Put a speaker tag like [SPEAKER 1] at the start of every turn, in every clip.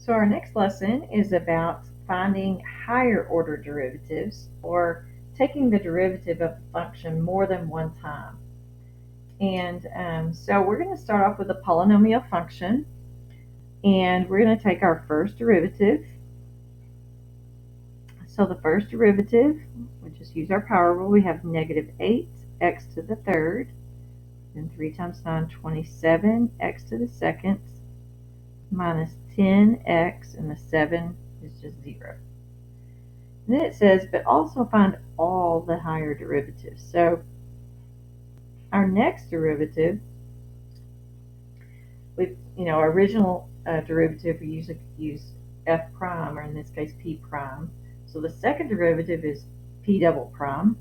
[SPEAKER 1] So our next lesson is about finding higher order derivatives, or taking the derivative of a function more than one time. And so we're going to start off with a polynomial function, and we're going to take our first derivative. So the first derivative, we just use our power rule. We have negative 8x to the third, then 3 times 9, 27, x to the second, minus 10x, and the 7 is just 0. And then it says, but also find all the higher derivatives. So our next derivative, with our original derivative, we usually use f prime, or in this case p prime. So the second derivative is p double prime.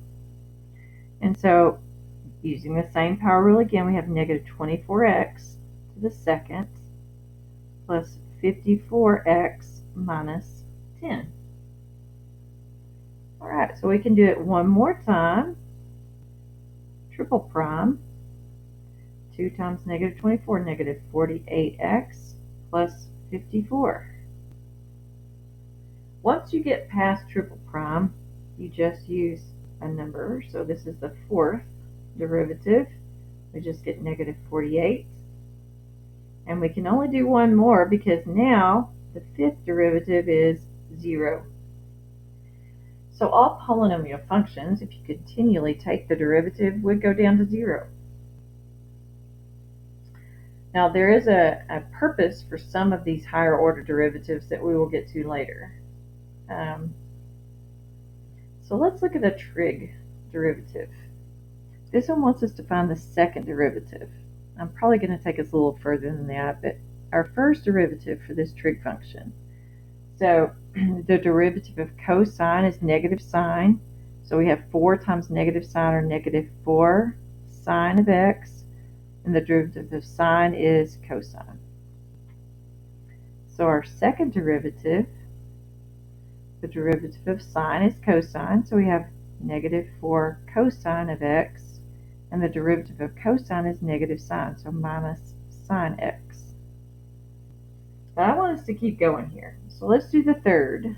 [SPEAKER 1] And so using the same power rule again, we have negative 24x to the second plus 54x minus 10. All right, so we can do it one more time. Triple prime, 2 times negative 24, negative 48x plus 54. Once you get past triple prime, you just use a number. So this is the fourth derivative. We just get negative 48. And we can only do one more because now the fifth derivative is 0. So all polynomial functions, if you continually take the derivative, would go down to 0. Now there is a purpose for some of these higher order derivatives that we will get to later. So let's look at a trig derivative. This one wants us to find the second derivative. I'm probably going to take us a little further than that, but our first derivative for this trig function. So the derivative of cosine is negative sine. So we have 4 times negative sine, or negative 4 sine of x, and the derivative of sine is cosine. So our second derivative, the derivative of sine is cosine, so we have negative 4 cosine of x, and the derivative of cosine is negative sine, so minus sine x. But I want us to keep going here. So let's do the third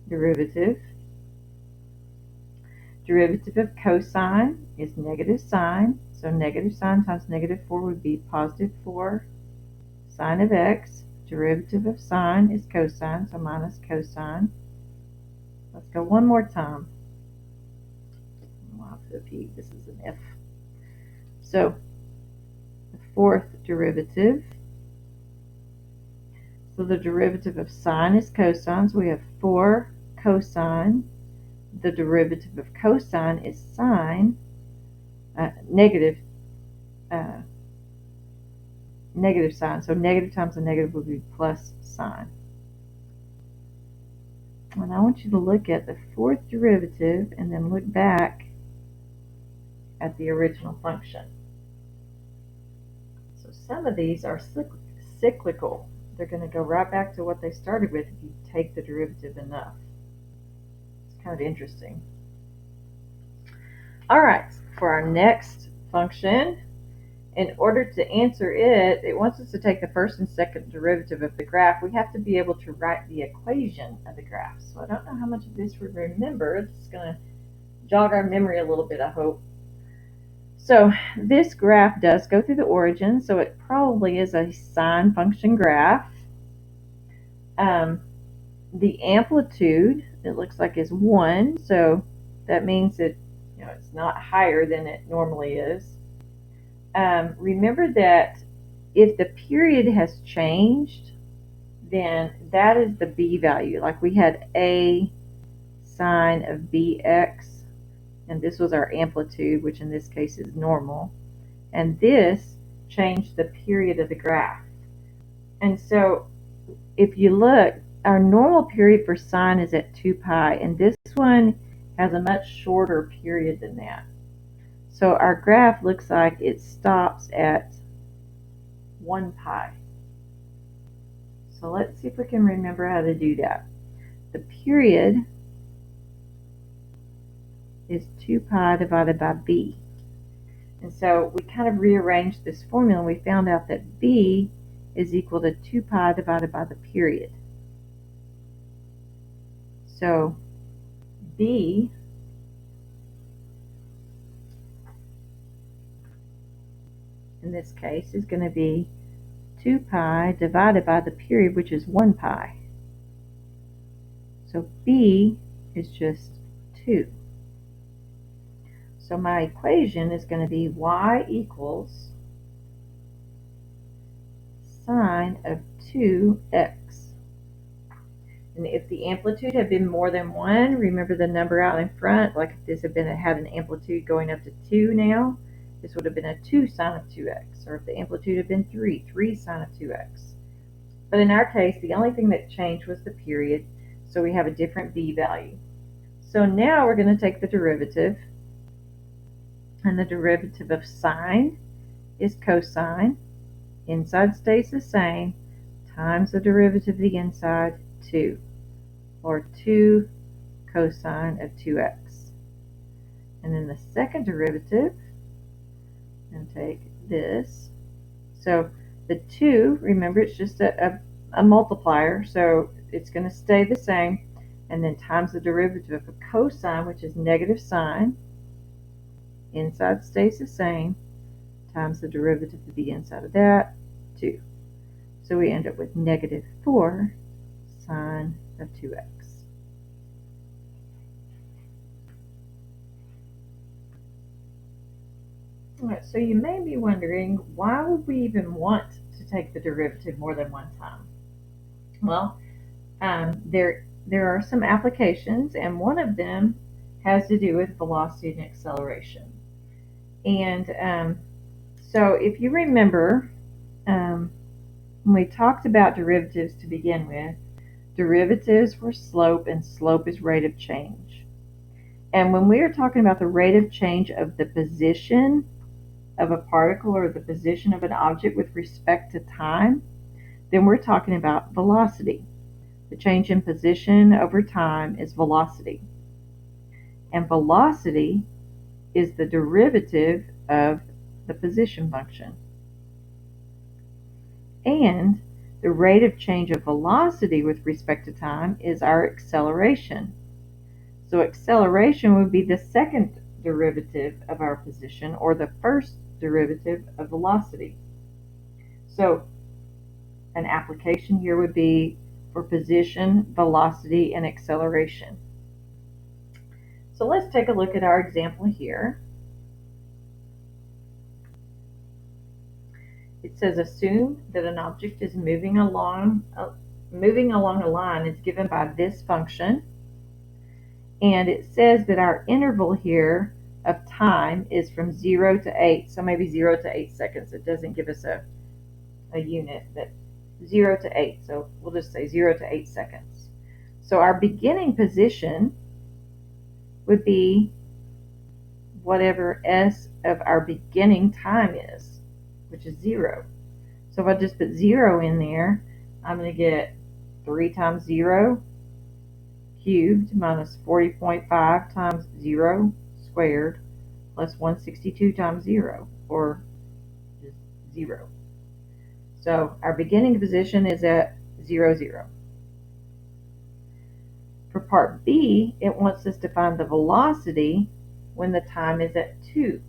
[SPEAKER 1] derivative. Derivative of cosine is negative sine, so negative sine times negative 4 would be positive 4 sine of x. Derivative of sine is cosine, so minus cosine. Let's go one more time. I'll put a P, this is an F. So the fourth derivative. So the derivative of sine is cosine, so we have 4 cosine. The derivative of cosine is sine, negative sine. So negative times a negative would be plus sine. And I want you to look at the fourth derivative and then look back at the original function. So some of these are cyclical. They're going to go right back to what they started with if you take the derivative enough. It's kind of interesting. All right, for our next function, in order to answer it, it wants us to take the first and second derivative of the graph. We have to be able to write the equation of the graph. So I don't know how much of this we remember. It's going to jog our memory a little bit, I hope. So this graph does go through the origin, so it probably is a sine function graph. The amplitude, it looks like, is 1, so that means that it's not higher than it normally is. Remember that if the period has changed, then that is the b value. Like we had a sine of bx, and this was our amplitude, which in this case is normal, and this changed the period of the graph. And so if you look, our normal period for sine is at 2 pi, and this one has a much shorter period than that. So our graph looks like it stops at 1 pi. So let's see if we can remember how to do that. The period is 2 pi divided by b. And so we kind of rearranged this formula, and we found out that b is equal to 2 pi divided by the period. So b in this case is going to be 2 pi divided by the period, which is 1 pi. So b is just 2. So my equation is going to be y equals sine of 2x. And if the amplitude had been more than 1, remember the number out in front, like if this had an amplitude going up to 2 now, this would have been a 2 sine of 2x. Or if the amplitude had been 3 sine of 2x. But in our case, the only thing that changed was the period, so we have a different b value. So now we're going to take the derivative, and the derivative of sine is cosine. Inside stays the same, times the derivative of the inside, 2, or 2 cosine of 2x. And then the second derivative, and take this. So the 2, remember, it's just a multiplier, so it's going to stay the same, and then times the derivative of a cosine, which is negative sine. Inside stays the same, times the derivative of the inside of that, 2. So we end up with negative 4 sine of 2x. All right, so you may be wondering, why would we even want to take the derivative more than one time? Well, there are some applications, and one of them has to do with velocity and acceleration. And so if you remember, when we talked about derivatives to begin with, derivatives were slope, and slope is rate of change. And when we are talking about the rate of change of the position of a particle or the position of an object with respect to time, then we're talking about velocity. The change in position over time is velocity. And velocity is the derivative of the position function. And the rate of change of velocity with respect to time is our acceleration. So acceleration would be the second derivative of our position, or the first derivative of velocity. So an application here would be for position, velocity, and acceleration. So let's take a look at our example here. It says assume that an object is moving along a line is given by this function, and it says that our interval here of time is from 0 to 8, so maybe 0 to 8 seconds. It doesn't give us a unit, but 0 to 8, so we'll just say 0 to 8 seconds. So our beginning position would be whatever s of our beginning time is, which is 0. So if I just put 0 in there, I'm going to get 3 times 0 cubed minus 40.5 times 0 squared plus 162 times 0, or just 0. So our beginning position is at 0, 0. For part B, it wants us to find the velocity when the time is at 2.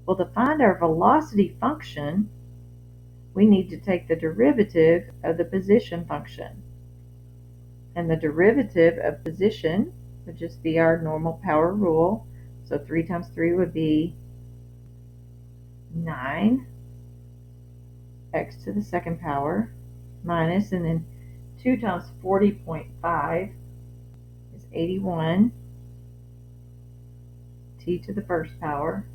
[SPEAKER 1] Well, to find our velocity function, we need to take the derivative of the position function. And the derivative of position would just be our normal power rule. So 3 times 3 would be 9, x to the second power, minus, and then 2 times 40.5 is 81, t to the first power,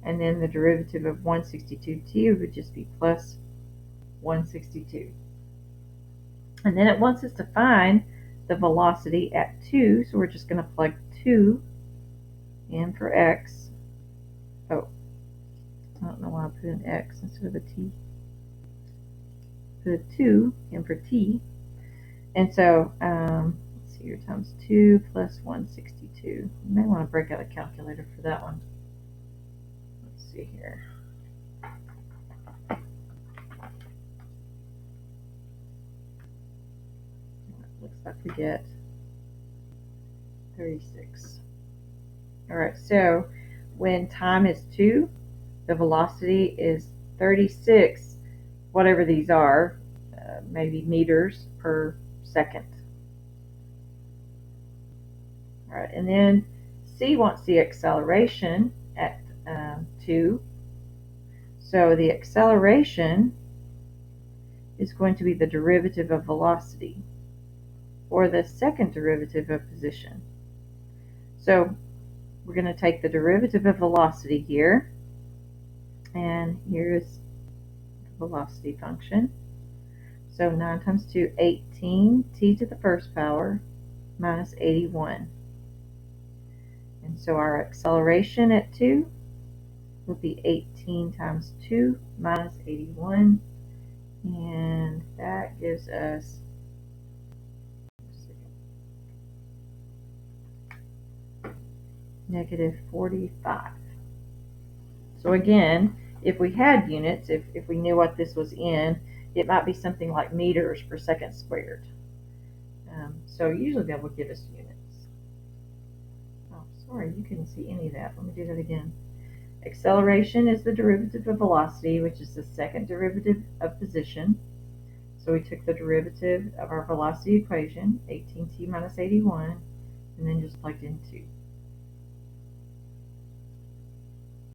[SPEAKER 1] and then the derivative of 162t would just be plus 162. And then it wants us to find the velocity at 2, so we're just going to plug 2 in for x. Oh, I don't know why I put an x instead of a t. Put a 2 in for t. And so, let's see here, times 2 plus 162. You may want to break out a calculator for that one. Let's see here. I forget. 36. All right, so when time is 2, the velocity is 36, whatever these are, maybe meters per second. All right, and then C wants the acceleration at 2. So the acceleration is going to be the derivative of velocity, or the second derivative of position. So we're going to take the derivative of velocity here, and here's the velocity function. So 9 times 2, 18, t to the first power, minus 81. And so our acceleration at 2 will be 18 times 2 minus 81, and that gives us negative 45. So again, if we had units, if we knew what this was in, it might be something like meters per second squared. So usually that will give us units. Oh, sorry, you couldn't see any of that. Let me do that again. Acceleration is the derivative of velocity, which is the second derivative of position. So we took the derivative of our velocity equation, 18t minus 81, and then just plugged in 2.